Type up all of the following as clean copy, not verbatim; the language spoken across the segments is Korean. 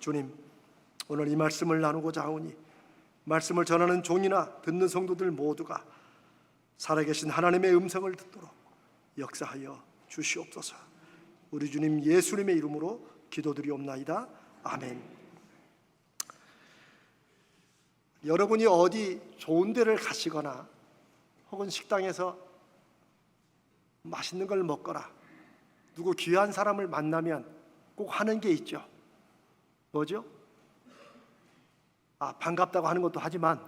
주님, 오늘 이 말씀을 나누고자 하오니 말씀을 전하는 종이나 듣는 성도들 모두가 살아계신 하나님의 음성을 듣도록 역사하여 주시옵소서. 우리 주님 예수님의 이름으로 기도드리옵나이다. 아멘. 여러분이 어디 좋은 데를 가시거나 혹은 식당에서 맛있는 걸 먹거나 누구 귀한 사람을 만나면 꼭 하는 게 있죠. 뭐죠? 반갑다고 하는 것도 하지만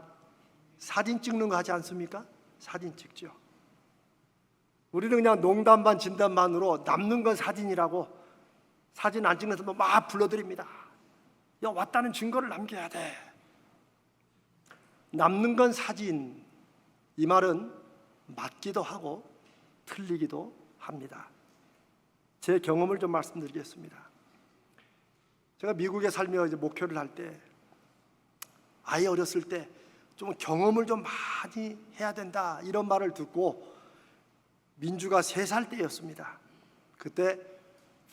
사진 찍는 거 하지 않습니까? 사진 찍죠. 우리는 그냥 농담 반 진담 반으로 남는 건 사진이라고 사진 안 찍는 사람 막 불러드립니다. 야, 왔다는 증거를 남겨야 돼. 남는 건 사진, 이 말은 맞기도 하고 틀리기도 합니다. 제 경험을 좀 말씀드리겠습니다. 제가 미국에 살며 이제 목회를 할 때 아예 어렸을 때 좀 경험을 좀 많이 해야 된다 이런 말을 듣고 민주가 3살 때였습니다. 그때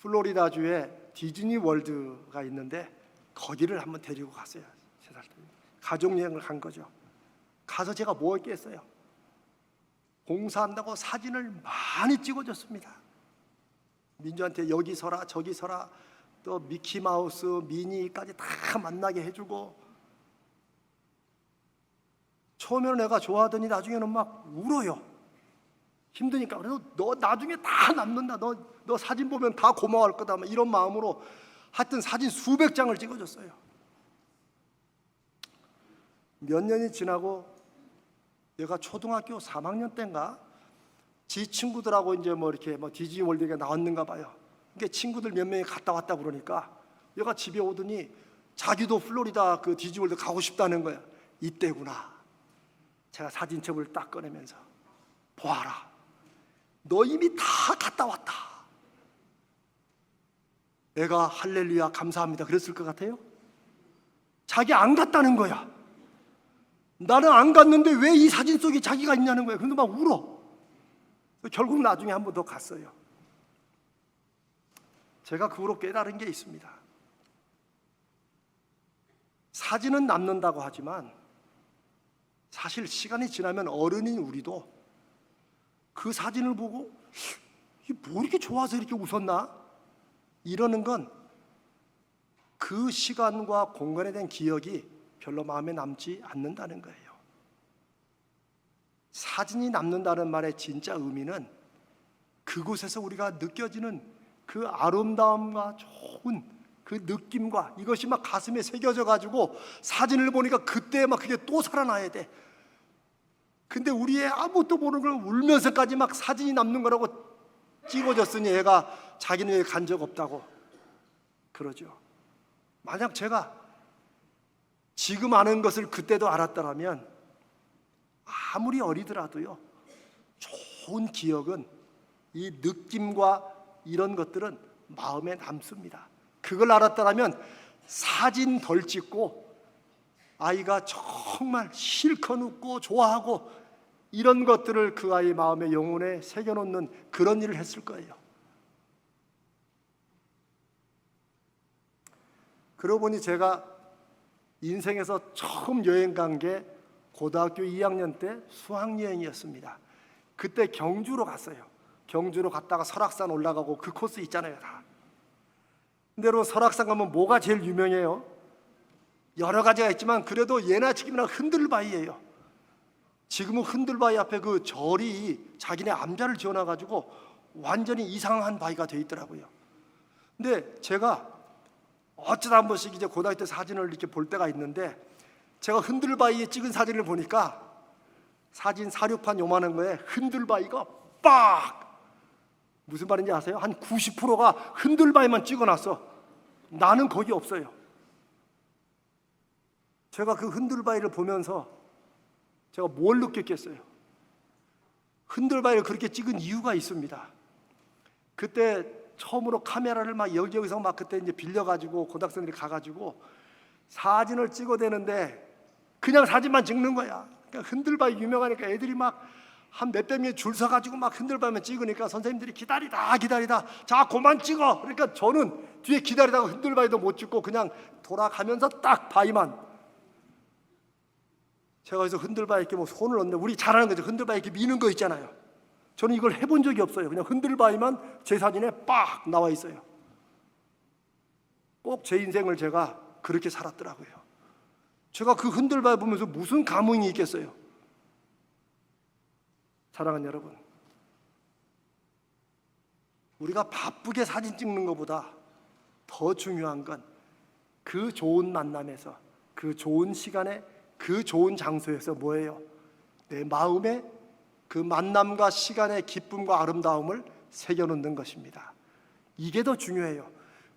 플로리다주에 디즈니 월드가 있는데 거기를 한번 데리고 갔어요. 3살 때 가족여행을 간 거죠. 가서 제가 뭐 했겠어요? 봉사한다고 사진을 많이 찍어줬습니다. 민주한테 여기 서라 저기 서라 또 미키마우스 미니까지 다 만나게 해주고, 처음에는 내가 좋아하더니 나중에는 막 울어요. 힘드니까. 그래서 너 나중에 다 남는다, 너 사진 보면 다 고마워할 거다, 이런 마음으로 하여튼 사진 수백 장을 찍어줬어요. 몇 년이 지나고 내가 초등학교 3학년 때인가 지 친구들하고 이제 이렇게 디즈니 월드에 나왔는가 봐요. 그러니까 친구들 몇 명이 갔다 왔다 그러니까 얘가 집에 오더니 자기도 플로리다 그 디즈니 월드 가고 싶다는 거야. 이때구나. 제가 사진첩을 딱 꺼내면서 보아라, 너 이미 다 갔다 왔다. 내가 할렐루야 감사합니다 그랬을 것 같아요? 자기 안 갔다는 거야. 나는 안 갔는데 왜 이 사진 속에 자기가 있냐는 거야. 그러니까 막 울어. 결국 나중에 한 번 더 갔어요. 제가 그 후로 깨달은 게 있습니다. 사진은 남는다고 하지만 사실 시간이 지나면 어른인 우리도 그 사진을 보고 뭐 이렇게 좋아서 이렇게 웃었나? 이러는 건 그 시간과 공간에 대한 기억이 별로 마음에 남지 않는다는 거예요. 사진이 남는다는 말의 진짜 의미는 그곳에서 우리가 느껴지는 그 아름다움과 좋은 그 느낌과 이것이 막 가슴에 새겨져 가지고 사진을 보니까 그때 막 그게 또 살아나야 돼. 근데 우리의 아무것도 모르는 걸 울면서까지 막 사진이 남는 거라고 찍어줬으니 애가 자기는 왜 간 적 없다고 그러죠. 만약 제가 지금 아는 것을 그때도 알았더라면 아무리 어리더라도요, 좋은 기억은 이 느낌과 이런 것들은 마음에 남습니다. 그걸 알았더라면 사진 덜 찍고 아이가 정말 실컷 웃고 좋아하고 이런 것들을 그 아이 마음의 영혼에 새겨놓는 그런 일을 했을 거예요. 그러고 보니 제가 인생에서 처음 여행 간 게 고등학교 2학년 때 수학여행이었습니다. 그때 경주로 갔어요. 경주로 갔다가 설악산 올라가고 그 코스 있잖아요, 다. 근데 설악산 가면 뭐가 제일 유명해요? 여러 가지가 있지만 그래도 예나 지금이나 흔들바위예요. 지금은 흔들바위 앞에 그 절이 자기네 암자를 지어놔가지고 완전히 이상한 바위가 돼 있더라고요. 근데 제가 어쩌다 한 번씩 이제 고등학교 때 사진을 이렇게 볼 때가 있는데 제가 흔들바위에 찍은 사진을 보니까 사진 사료판 요만한 거에 흔들바위가 빡! 무슨 말인지 아세요? 한 90%가 흔들바위만 찍어놨어. 나는 거기 없어요. 제가 그 흔들바위를 보면서 제가 뭘 느꼈겠어요? 흔들바위를 그렇게 찍은 이유가 있습니다. 그때 처음으로 카메라를 막 여기저기서 막 그때 이제 빌려가지고 고등학생들이 가가지고 사진을 찍어대는데 그냥 사진만 찍는 거야. 그러니까 흔들바위 유명하니까 애들이 막 한 몇백 명이 줄 서가지고 막 흔들바면 찍으니까 선생님들이 기다리다 자 그만 찍어. 그러니까 저는 뒤에 기다리다가 흔들바위도 못 찍고 그냥 돌아가면서 딱 바위만, 제가 그래서 흔들바위 이렇게 뭐 손을 얹는, 우리 잘하는 거죠. 흔들바위 이렇게 미는 거 있잖아요. 저는 이걸 해본 적이 없어요. 그냥 흔들바위만 제 사진에 빡 나와 있어요. 꼭 제 인생을 제가 그렇게 살았더라고요. 제가 그 흔들바위 보면서 무슨 감흥이 있겠어요. 사랑하는 여러분, 우리가 바쁘게 사진 찍는 것보다 더 중요한 건 그 좋은 만남에서, 그 좋은 시간에, 그 좋은 장소에서 뭐예요? 내 마음에 그 만남과 시간의 기쁨과 아름다움을 새겨놓는 것입니다. 이게 더 중요해요.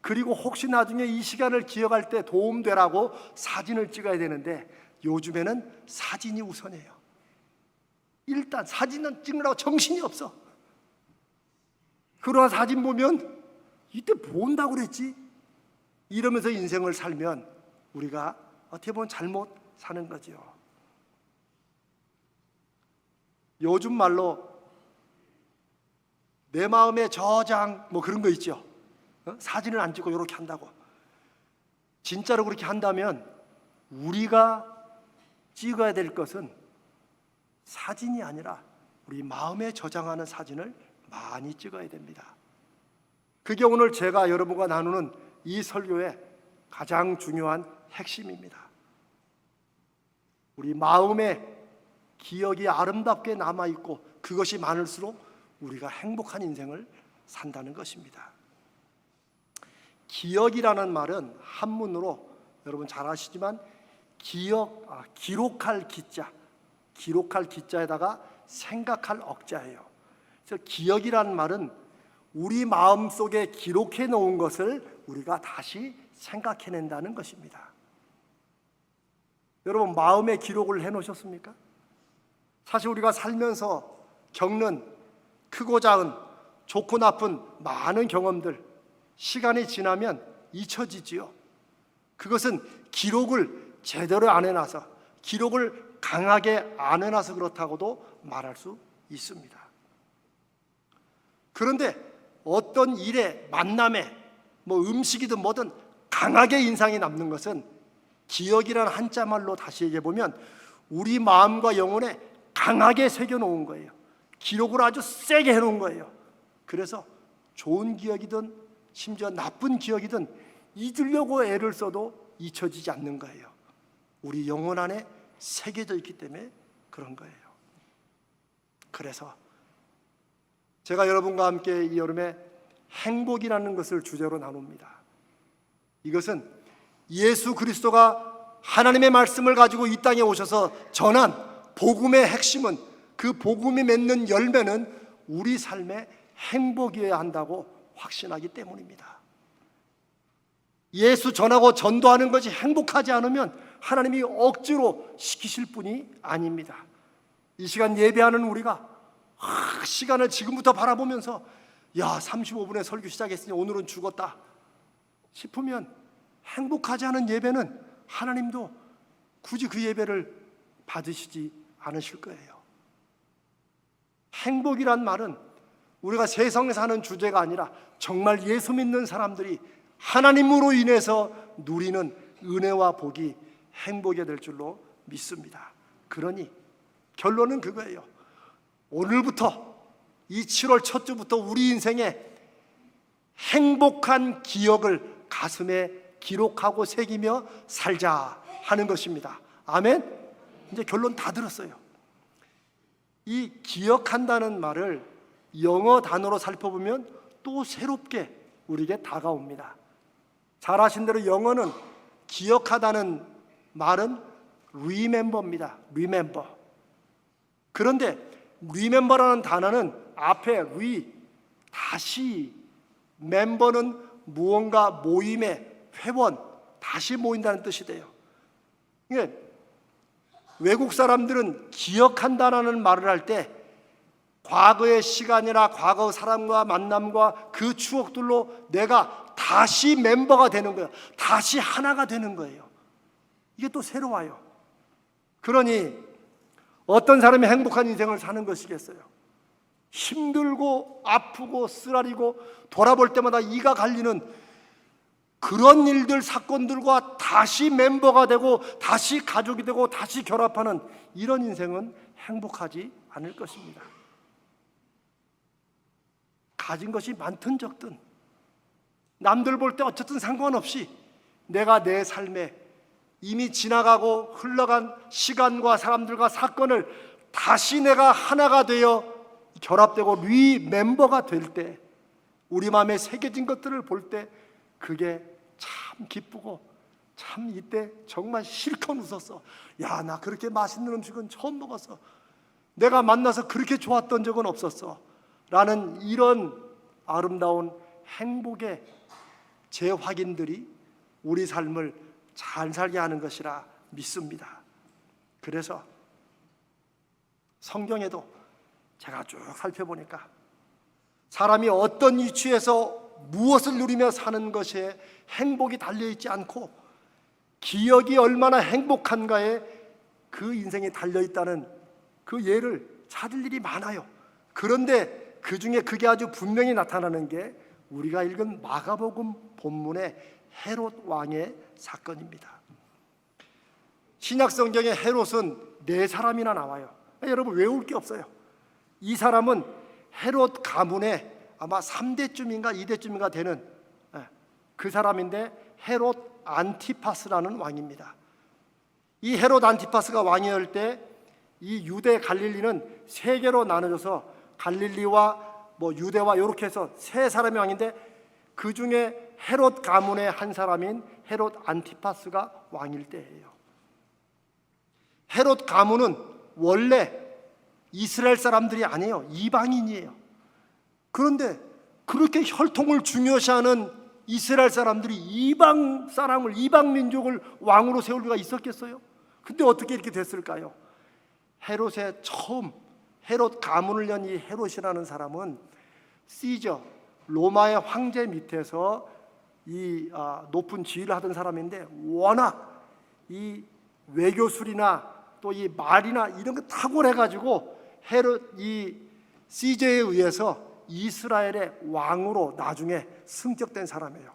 그리고 혹시 나중에 이 시간을 기억할 때 도움되라고 사진을 찍어야 되는데 요즘에는 사진이 우선이에요. 일단 사진은 찍느라고 정신이 없어. 그러나 사진 보면 이때 뭐 한다고 그랬지? 이러면서 인생을 살면 우리가 어떻게 보면 잘못 사는 거죠. 요즘 말로 내 마음의 저장 뭐 그런 거 있죠. 사진을 안 찍고 이렇게 한다고. 진짜로 그렇게 한다면 우리가 찍어야 될 것은 사진이 아니라 우리 마음에 저장하는 사진을 많이 찍어야 됩니다. 그게 오늘 제가 여러분과 나누는 이 설교의 가장 중요한 핵심입니다. 우리 마음에 기억이 아름답게 남아있고 그것이 많을수록 우리가 행복한 인생을 산다는 것입니다. 기억이라는 말은 한문으로 여러분 잘 아시지만 기록할 기자에다가 생각할 억자예요. 그래서 기억이라는 말은 우리 마음속에 기록해 놓은 것을 우리가 다시 생각해낸다는 것입니다. 여러분 마음에 기록을 해놓으셨습니까? 사실 우리가 살면서 겪는 크고 작은 좋고 나쁜 많은 경험들 시간이 지나면 잊혀지지요. 그것은 기록을 제대로 안 해놔서, 기록을 강하게 안 해놔서 그렇다고도 말할 수 있습니다. 그런데 어떤 일에, 만남에, 뭐 음식이든 뭐든 강하게 인상이 남는 것은 기억이라는 한자말로 다시 얘기해 보면 우리 마음과 영혼에 강하게 새겨놓은 거예요. 기록을 아주 세게 해놓은 거예요. 그래서 좋은 기억이든 심지어 나쁜 기억이든 잊으려고 애를 써도 잊혀지지 않는 거예요. 우리 영혼 안에 새겨져 있기 때문에 그런 거예요. 그래서 제가 여러분과 함께 이 여름에 행복이라는 것을 주제로 나눕니다. 이것은 예수 그리스도가 하나님의 말씀을 가지고 이 땅에 오셔서 전한 복음의 핵심은, 그 복음이 맺는 열매는 우리 삶의 행복이어야 한다고 확신하기 때문입니다. 예수 전하고 전도하는 것이 행복하지 않으면 하나님이 억지로 시키실 분이 아닙니다. 이 시간 예배하는 우리가 시간을 지금부터 바라보면서 35분에 설교 시작했으니 오늘은 죽었다 싶으면 행복하지 않은 예배는 하나님도 굳이 그 예배를 받으시지 않으실 거예요. 행복이란 말은 우리가 세상에서 하는 주제가 아니라 정말 예수 믿는 사람들이 하나님으로 인해서 누리는 은혜와 복이 행복이 될 줄로 믿습니다. 그러니 결론은 그거예요. 오늘부터 이 7월 첫 주부터 우리 인생에 행복한 기억을 가슴에 기록하고 새기며 살자 하는 것입니다. 아멘? 이제 결론 다 들었어요. 이 기억한다는 말을 영어 단어로 살펴보면 또 새롭게 우리에게 다가옵니다. 잘 아신 대로 영어는 기억하다는 말은 remember입니다. remember. 그런데 remember라는 단어는 앞에 다시, member는 무언가 모임의 회원, 다시 모인다는 뜻이 돼요. 외국 사람들은 기억한다라는 말을 할 때 과거의 시간이나 과거 사람과 만남과 그 추억들로 내가 다시 멤버가 되는 거예요. 다시 하나가 되는 거예요. 이게 또 새로워요. 그러니 어떤 사람이 행복한 인생을 사는 것이겠어요? 힘들고 아프고 쓰라리고 돌아볼 때마다 이가 갈리는 그런 일들, 사건들과 다시 멤버가 되고 다시 가족이 되고 다시 결합하는 이런 인생은 행복하지 않을 것입니다. 가진 것이 많든 적든 남들 볼 때 어쨌든 상관없이 내가 내 삶에 이미 지나가고 흘러간 시간과 사람들과 사건을 다시 내가 하나가 되어 결합되고 리멤버가 될 때, 우리 마음에 새겨진 것들을 볼 때 그게 참 기쁘고 참 이때 정말 실컷 웃었어. 야, 나 그렇게 맛있는 음식은 처음 먹었어. 내가 만나서 그렇게 좋았던 적은 없었어. 라는 이런 아름다운 행복의 재확인들이 우리 삶을 잘 살게 하는 것이라 믿습니다. 그래서 성경에도 제가 쭉 살펴보니까 사람이 어떤 위치에서 무엇을 누리며 사는 것에 행복이 달려있지 않고 기억이 얼마나 행복한가에 그 인생이 달려있다는 그 예를 찾을 일이 많아요. 그런데 그 중에 그게 아주 분명히 나타나는 게 우리가 읽은 마가복음 본문의 헤롯 왕의 사건입니다. 신약 성경에 헤롯은 4사람이나 나와요. 여러분 외울 게 없어요. 이 사람은 헤롯 가문의 아마 3대쯤인가 2대쯤인가 되는 그 사람인데 헤롯 안티파스라는 왕입니다. 이 헤롯 안티파스가 왕이었을 때 이 유대 갈릴리는 3개로 나눠져서 갈릴리와 유대와 이렇게 해서 3사람이 왕인데 그 중에 헤롯 가문의 한 사람인 헤롯 안티파스가 왕일 때예요. 헤롯 가문은 원래 이스라엘 사람들이 아니에요. 이방인이에요. 그런데 그렇게 혈통을 중요시하는 이스라엘 사람들이 이방 사람을, 이방 민족을 왕으로 세울 리가 있었겠어요? 근데 어떻게 이렇게 됐을까요? 헤롯의 처음 헤롯 가문을 연 이 헤롯이라는 사람은 시저, 로마의 황제 밑에서 이 높은 지위를 하던 사람인데 워낙 이 외교술이나 또 이 말이나 이런 거 탁월해가지고 헤롯 이 시저에 의해서 이스라엘의 왕으로 나중에 승격된 사람이에요.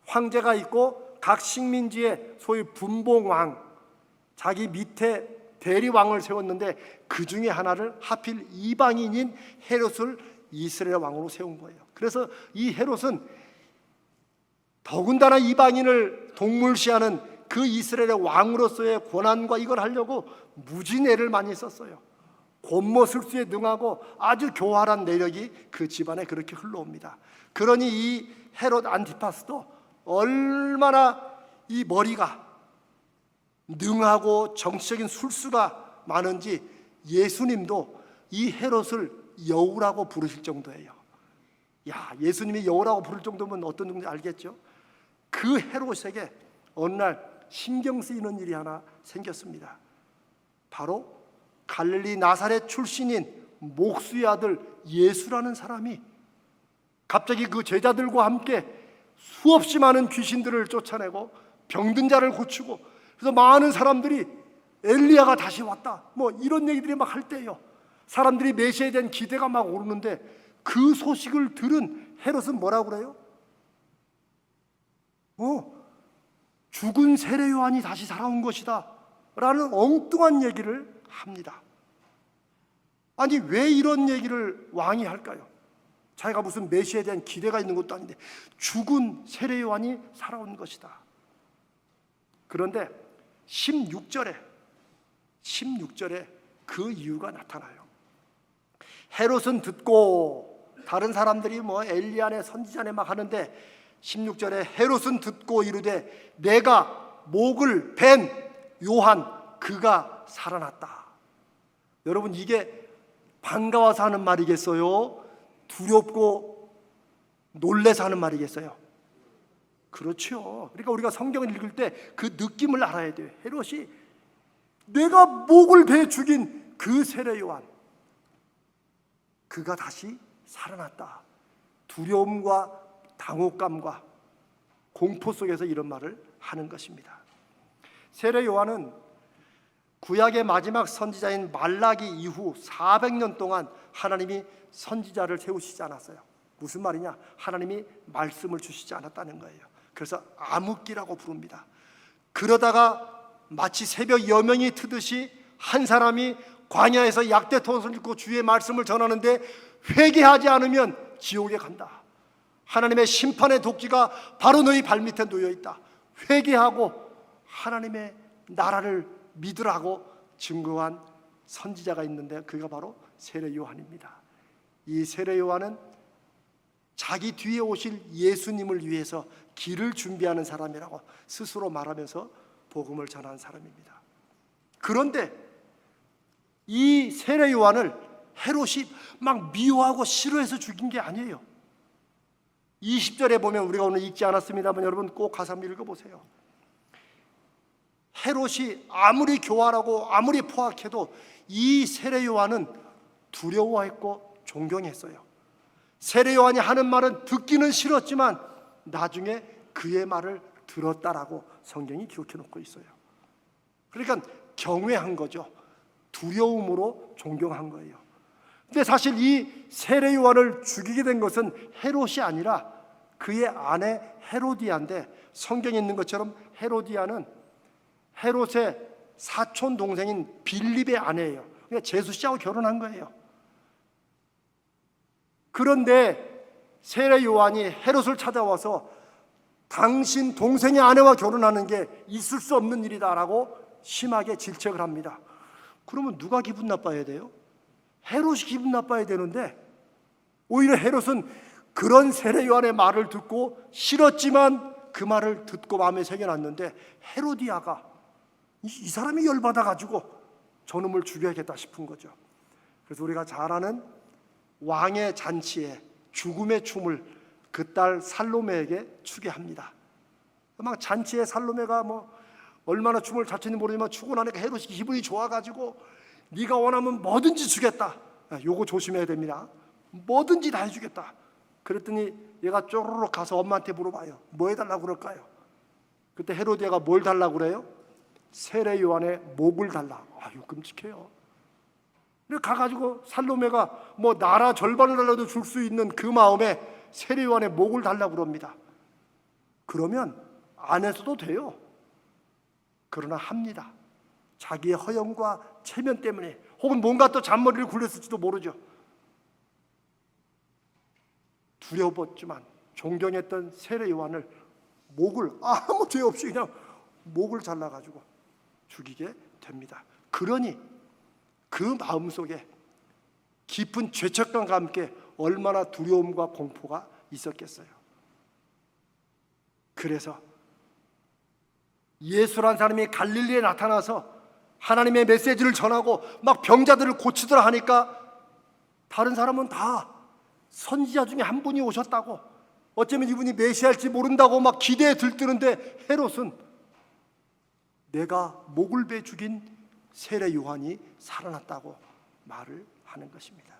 황제가 있고 각 식민지의 소위 분봉왕, 자기 밑에 대리왕을 세웠는데 그 중에 하나를 하필 이방인인 헤롯을 이스라엘 왕으로 세운 거예요. 그래서 이 헤롯은 더군다나 이방인을 동물시하는 그 이스라엘의 왕으로서의 권한과 이걸 하려고 무지내를 많이 썼어요. 권모술수에 능하고 아주 교활한 내력이 그 집안에 그렇게 흘러옵니다. 그러니 이 헤롯 안티파스도 얼마나 이 머리가 능하고 정치적인 술수가 많은지 예수님도 이 헤롯을 여우라고 부르실 정도예요. 야, 예수님이 여우라고 부를 정도면 어떤 정도인지 알겠죠? 그 헤롯에게 어느 날 신경 쓰이는 일이 하나 생겼습니다. 바로 갈릴리 나사렛 출신인 목수의 아들 예수라는 사람이 갑자기 그 제자들과 함께 수없이 많은 귀신들을 쫓아내고 병든 자를 고치고, 그래서 많은 사람들이 엘리야가 다시 왔다 이런 얘기들이 막 할 때예요. 사람들이 메시아에 대한 기대가 막 오르는데 그 소식을 들은 헤롯은 뭐라고 그래요? 죽은 세례 요한이 다시 살아온 것이다 라는 엉뚱한 얘기를 합니다. 아니 왜 이런 얘기를 왕이 할까요? 자기가 무슨 메시아에 대한 기대가 있는 것도 아닌데 죽은 세례 요한이 살아온 것이다. 그런데 16절에 그 이유가 나타나요. 헤롯은 듣고, 다른 사람들이 엘리야네 선지자네 막 하는데 16절에 헤롯은 듣고 이르되 내가 목을 벤 요한 그가 살아났다. 여러분 이게 반가워서 하는 말이겠어요? 두렵고 놀래서 하는 말이겠어요? 그렇죠. 그러니까 우리가 성경을 읽을 때 그 느낌을 알아야 돼요. 헤롯이 내가 목을 베 죽인 그 세례 요한 그가 다시 살아났다. 두려움과 당혹감과 공포 속에서 이런 말을 하는 것입니다. 세례 요한은 구약의 마지막 선지자인 말라기 이후 400년 동안 하나님이 선지자를 세우시지 않았어요. 무슨 말이냐? 하나님이 말씀을 주시지 않았다는 거예요. 그래서 암흑기라고 부릅니다. 그러다가 마치 새벽 여명이 트듯이 한 사람이 광야에서 약대통을 읽고 주의 말씀을 전하는데 회개하지 않으면 지옥에 간다. 하나님의 심판의 도끼가 바로 너희 발밑에 놓여 있다. 회개하고 하나님의 나라를 믿으라고 증거한 선지자가 있는데 그가 바로 세례 요한입니다. 이 세례 요한은 자기 뒤에 오실 예수님을 위해서 길을 준비하는 사람이라고 스스로 말하면서 복음을 전한 사람입니다. 그런데 이 세례 요한을 헤롯이 막 미워하고 싫어해서 죽인 게 아니에요. 20절에 보면 우리가 오늘 읽지 않았습니다만 여러분 꼭 가서 한번 읽어보세요. 헤롯이 아무리 교활하고 아무리 포악해도 이 세례 요한은 두려워했고 존경했어요. 세례 요한이 하는 말은 듣기는 싫었지만 나중에 그의 말을 들었다라고 성경이 기록해 놓고 있어요. 그러니까 경외한 거죠. 두려움으로 존경한 거예요. 근데 사실 이 세례 요한을 죽이게 된 것은 헤롯이 아니라 그의 아내 헤로디아인데, 성경에 있는 것처럼 헤로디아는 헤롯의 사촌 동생인 빌립의 아내예요. 그러니까 제수 씨하고 결혼한 거예요. 그런데 세례 요한이 헤롯을 찾아와서 당신 동생의 아내와 결혼하는 게 있을 수 없는 일이다라고 심하게 질책을 합니다. 그러면 누가 기분 나빠야 돼요? 헤롯이 기분 나빠야 되는데 오히려 헤롯은 그런 세례 요한의 말을 듣고 싫었지만 그 말을 듣고 마음에 새겨놨는데 헤로디아가 이 사람이 열받아가지고 저놈을 죽여야겠다 싶은 거죠. 그래서 우리가 잘 아는 왕의 잔치에 죽음의 춤을 그 딸 살로메에게 추게 합니다. 막 잔치에 살로메가 뭐 얼마나 춤을 잘 추는지 모르지만 추고 나니까 헤롯이 기분이 좋아가지고 네가 원하면 뭐든지 주겠다. 요거 조심해야 됩니다. 뭐든지 다 해주겠다. 그랬더니 얘가 쪼르륵 가서 엄마한테 물어봐요. 뭐 해달라고 그럴까요? 그때 헤로디아가 뭘 달라고 그래요? 세례 요한의 목을 달라고. 아유 끔찍해요. 그래 가가지고 살로메가 뭐 나라 절반을 달라도 줄 수 있는 그 마음에 세례 요한의 목을 달라고 그럽니다. 그러면 안 해서도 돼요. 그러나 합니다. 자기의 허영과 체면 때문에 혹은 뭔가 또 잔머리를 굴렸을지도 모르죠. 두려웠지만 존경했던 세례 요한을 목을 아무 죄 없이 그냥 목을 잘라가지고 죽이게 됩니다. 그러니 그 마음속에 깊은 죄책감과 함께 얼마나 두려움과 공포가 있었겠어요. 그래서 예수란 사람이 갈릴리에 나타나서 하나님의 메시지를 전하고 막 병자들을 고치더라 하니까 다른 사람은 다 선지자 중에 한 분이 오셨다고, 어쩌면 이분이 메시아일지 모른다고 막 기대에 들뜨는데 헤롯은 내가 목을 베 죽인 세례 요한이 살아났다고 말을 하는 것입니다.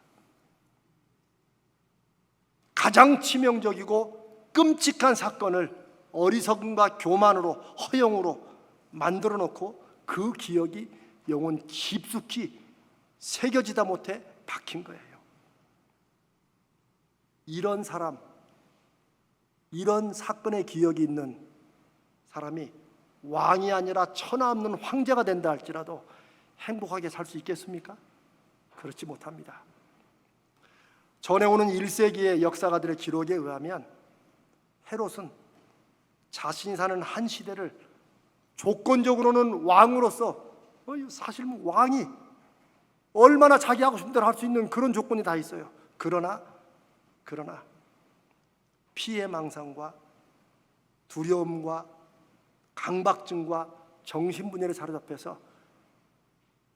가장 치명적이고 끔찍한 사건을 어리석음과 교만으로 허영으로 만들어 놓고 그 기억이 영혼 깊숙이 새겨지다 못해 박힌 거예요. 이런 사람, 이런 사건의 기억이 있는 사람이 왕이 아니라 천하 없는 황제가 된다 할지라도 행복하게 살 수 있겠습니까? 그렇지 못합니다. 전해 오는 1세기의 역사가들의 기록에 의하면 헤롯은 자신이 사는 한 시대를 조건적으로는 왕으로서 사실 왕이 얼마나 자기 하고 싶은 대로 할 수 있는 그런 조건이 다 있어요. 그러나 피해망상과 두려움과 강박증과 정신분열에 사로잡혀서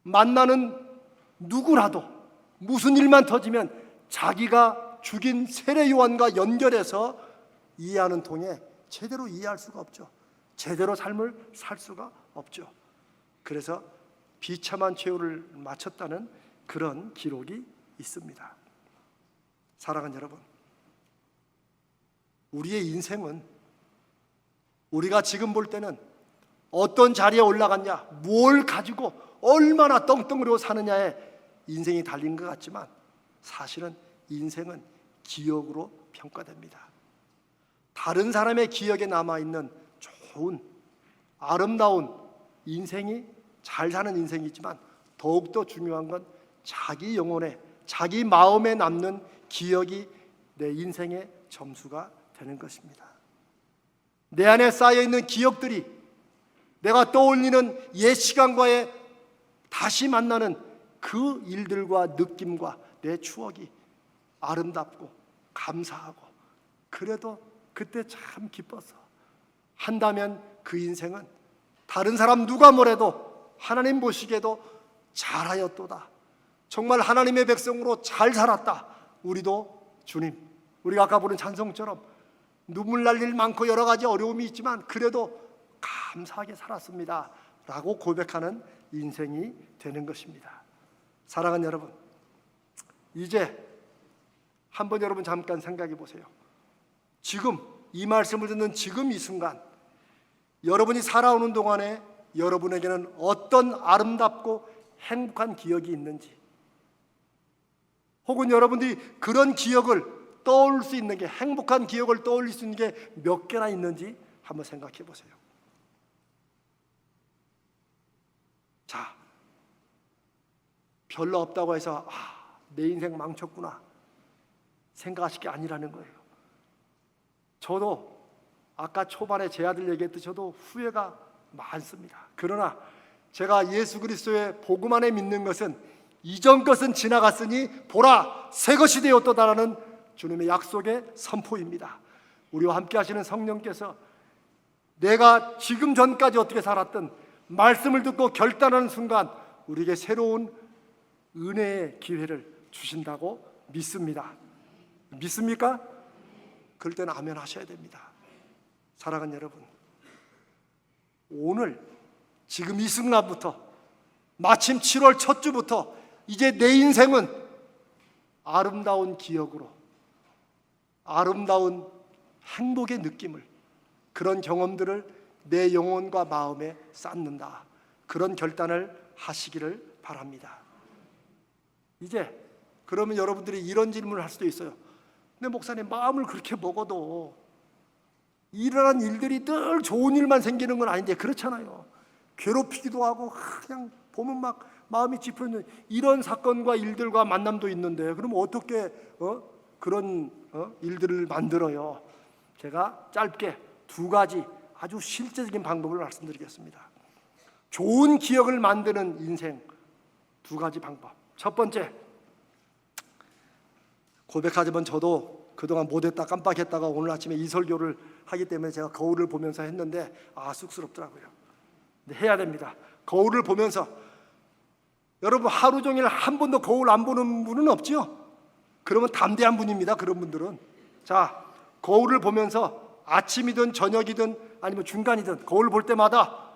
만나는 누구라도 무슨 일만 터지면 자기가 죽인 세례 요한과 연결해서 이해하는 통에 제대로 이해할 수가 없죠. 제대로 삶을 살 수가 없죠. 그래서 비참한 최후를 마쳤다는 그런 기록이 있습니다. 사랑하는 여러분, 우리의 인생은 우리가 지금 볼 때는 어떤 자리에 올라갔냐, 뭘 가지고 얼마나 떵떵거리고 사느냐에 인생이 달린 것 같지만 사실은 인생은 기억으로 평가됩니다. 다른 사람의 기억에 남아있는 좋은 아름다운 인생이, 잘 사는 인생이지만 더욱더 중요한 건 자기 영혼에, 자기 마음에 남는 기억이 내 인생의 점수가 되는 것입니다. 내 안에 쌓여있는 기억들이 내가 떠올리는 옛 시간과의 다시 만나는 그 일들과 느낌과 내 추억이 아름답고 감사하고, 그래도 그때 참 기뻤어 한다면 그 인생은 다른 사람 누가 뭐래도 하나님 보시기에도 잘하였도다, 정말 하나님의 백성으로 잘 살았다. 우리도 주님, 우리가 아까 부른 찬송처럼 눈물 날 일 많고 여러 가지 어려움이 있지만 그래도 감사하게 살았습니다 라고 고백하는 인생이 되는 것입니다. 사랑하는 여러분, 이제 한번 여러분 잠깐 생각해 보세요. 지금 이 말씀을 듣는 지금 이 순간, 여러분이 살아오는 동안에 여러분에게는 어떤 아름답고 행복한 기억이 있는지, 혹은 여러분들이 그런 기억을 떠올릴 수 있는 게, 행복한 기억을 떠올릴 수 있는 게 몇 개나 있는지 한번 생각해 보세요. 자, 별로 없다고 해서 내 인생 망쳤구나 생각하실 게 아니라는 거예요. 저도 아까 초반에 제 아들 얘기했듯이 저도 후회가 많습니다. 그러나 제가 예수 그리스도의 복음 안에 믿는 것은 이전 것은 지나갔으니 보라 새 것이 되었도다라는 주님의 약속의 선포입니다. 우리와 함께 하시는 성령께서 내가 지금 전까지 어떻게 살았든 말씀을 듣고 결단하는 순간 우리에게 새로운 은혜의 기회를 주신다고 믿습니다. 믿습니까? 그럴 때는 아멘 하셔야 됩니다. 사랑하는 여러분, 오늘 지금 이 순간부터, 마침 7월 첫 주부터 이제 내 인생은 아름다운 기억으로, 아름다운 행복의 느낌을, 그런 경험들을 내 영혼과 마음에 쌓는다, 그런 결단을 하시기를 바랍니다. 이제 그러면 여러분들이 이런 질문을 할 수도 있어요. 근데 목사님, 마음을 그렇게 먹어도 일어난 일들이 늘 좋은 일만 생기는 건 아닌데 그렇잖아요. 괴롭히기도 하고 그냥 보면 막 마음이 찌푸리는 이런 사건과 일들과 만남도 있는데, 그럼 어떻게 그런 일들을 만들어요? 제가 짧게 두 가지 아주 실제적인 방법을 말씀드리겠습니다. 좋은 기억을 만드는 인생 두 가지 방법. 첫 번째, 고백하자면 저도 그동안 못했다 깜빡했다가 오늘 아침에 이 설교를 하기 때문에 제가 거울을 보면서 했는데 쑥스럽더라고요. 근데 해야 됩니다. 거울을 보면서, 여러분 하루 종일 한 번도 거울 안 보는 분은 없죠? 그러면 담대한 분입니다. 그런 분들은. 자, 거울을 보면서 아침이든 저녁이든 아니면 중간이든 거울 볼 때마다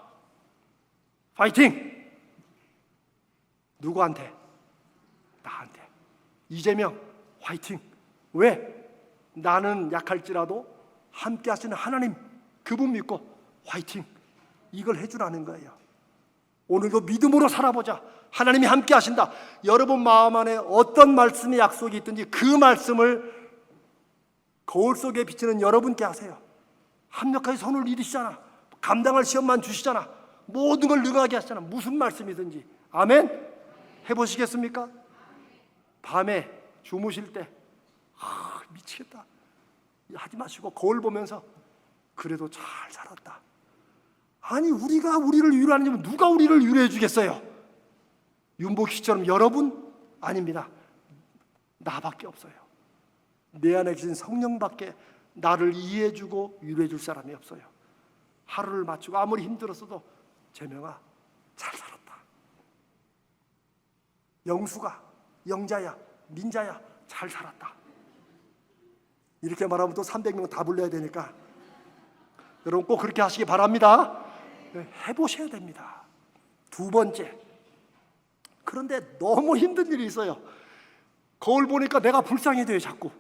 파이팅! 누구한테? 나한테. 이재명 화이팅! 왜? 나는 약할지라도 함께 하시는 하나님, 그분 믿고 화이팅! 이걸 해주라는 거예요. 오늘도 믿음으로 살아보자. 하나님이 함께 하신다. 여러분 마음 안에 어떤 말씀의 약속이 있든지 그 말씀을 거울 속에 비치는 여러분께 하세요. 합력하게 손을 이으시잖아. 감당할 시험만 주시잖아. 모든 걸 능하게 하시잖아. 무슨 말씀이든지. 아멘? 해보시겠습니까? 밤에 주무실 때 미치겠다 하지 마시고 거울 보면서 그래도 잘 살았다. 아니, 우리가 우리를 위로하는 누가 우리를 위로해 주겠어요? 윤복 씨처럼 여러분? 아닙니다. 나밖에 없어요. 내 안에 계신 성령밖에 나를 이해해 주고 위로해 줄 사람이 없어요. 하루를 마치고 아무리 힘들었어도 재명아 잘 살았다. 영수가, 영자야, 민자야 잘 살았다. 이렇게 말하면 또 300명 다 불러야 되니까 여러분 꼭 그렇게 하시기 바랍니다. 해보셔야 됩니다. 두 번째, 그런데 너무 힘든 일이 있어요. 거울 보니까 내가 불쌍해 돼요, 자꾸.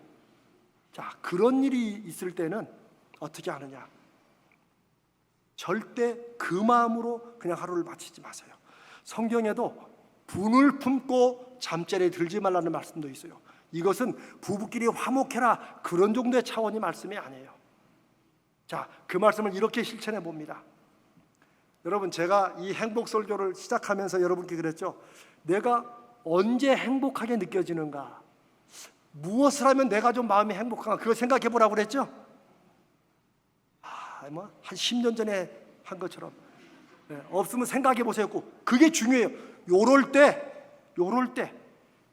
자, 그런 일이 있을 때는 어떻게 하느냐? 절대 그 마음으로 그냥 하루를 마치지 마세요. 성경에도 분을 품고 잠자리에 들지 말라는 말씀도 있어요. 이것은 부부끼리 화목해라 그런 정도의 차원의 말씀이 아니에요. 자, 그 말씀을 이렇게 실천해 봅니다. 여러분, 제가 이 행복 설교를 시작하면서 여러분께 그랬죠. 내가 언제 행복하게 느껴지는가? 무엇을 하면 내가 좀 마음이 행복한가? 그거 생각해 보라고 그랬죠. 한 10년 전에 한 것처럼 없으면 생각해 보세요. 꼭 그게 중요해요. 요럴 때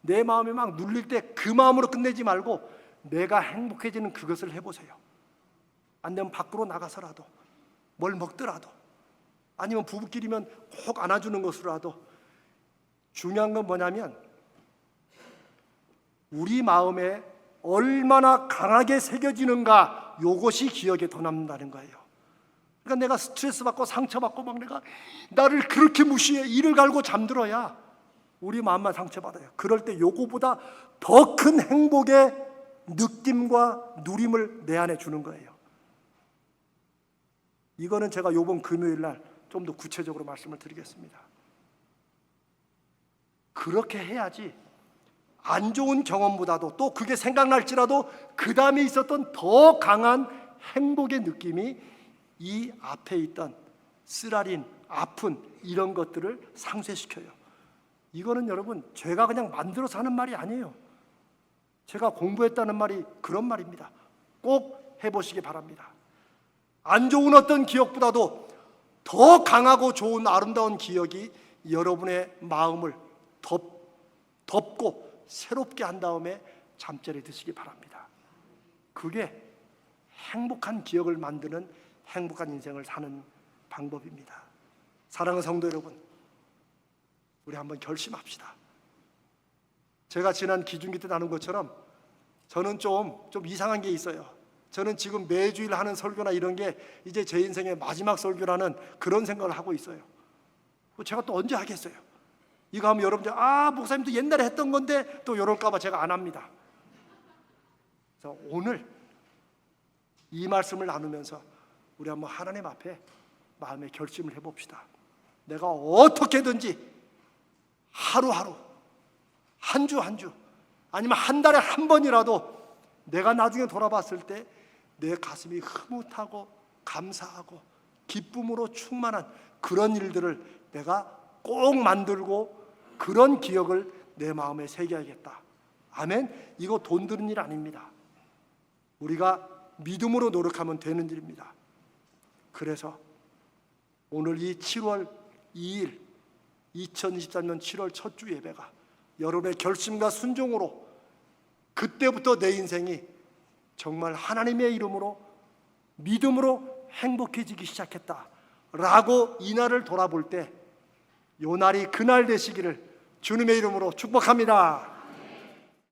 내 마음이 막 눌릴 때 그 마음으로 끝내지 말고 내가 행복해지는 그것을 해보세요. 안 되면 밖으로 나가서라도 뭘 먹더라도 아니면 부부끼리면 꼭 안아주는 것으로라도 중요한 건 뭐냐면 우리 마음에 얼마나 강하게 새겨지는가, 요것이 기억에 더 남는다는 거예요. 그러니까 내가 스트레스 받고 상처받고 막 내가 나를 그렇게 무시해 이를 갈고 잠들어야 우리 마음만 상처받아요. 그럴 때 요거보다 더 큰 행복의 느낌과 누림을 내 안에 주는 거예요. 이거는 제가 이번 금요일 날 좀 더 구체적으로 말씀을 드리겠습니다. 그렇게 해야지 안 좋은 경험보다도 또 그게 생각날지라도 그 다음에 있었던 더 강한 행복의 느낌이 이 앞에 있던 쓰라린, 아픈 이런 것들을 상쇄시켜요. 이거는 여러분 제가 그냥 만들어서 하는 말이 아니에요. 제가 공부했다는 말이 그런 말입니다. 꼭 해보시기 바랍니다. 안 좋은 어떤 기억보다도 더 강하고 좋은 아름다운 기억이 여러분의 마음을 덮고 새롭게 한 다음에 잠자리에 드시기 바랍니다. 그게 행복한 기억을 만드는 행복한 인생을 사는 방법입니다. 사랑하는 성도 여러분, 우리 한번 결심합시다. 제가 지난 기중기 때 나눈 것처럼 저는 좀 이상한 게 있어요. 저는 지금 매주일 하는 설교나 이런 게 이제 제 인생의 마지막 설교라는 그런 생각을 하고 있어요. 제가 또 언제 하겠어요? 이거 하면 여러분들 목사님도 옛날에 했던 건데 또 이럴까 봐 제가 안 합니다. 그래서 오늘 이 말씀을 나누면서 우리 한번 하나님 앞에 마음의 결심을 해봅시다. 내가 어떻게든지 하루하루, 한 주 한 주, 아니면 한 달에 한 번이라도 내가 나중에 돌아봤을 때 내 가슴이 흐뭇하고 감사하고 기쁨으로 충만한 그런 일들을 내가 꼭 만들고 그런 기억을 내 마음에 새겨야겠다. 아멘. 이거 돈 드는 일 아닙니다. 우리가 믿음으로 노력하면 되는 일입니다. 그래서 오늘 이 7월 2일 2023년 7월 첫 주 예배가 여러분의 결심과 순종으로 그때부터 내 인생이 정말 하나님의 이름으로 믿음으로 행복해지기 시작했다라고 이 날을 돌아볼 때 이 날이 그날 되시기를 주님의 이름으로 축복합니다.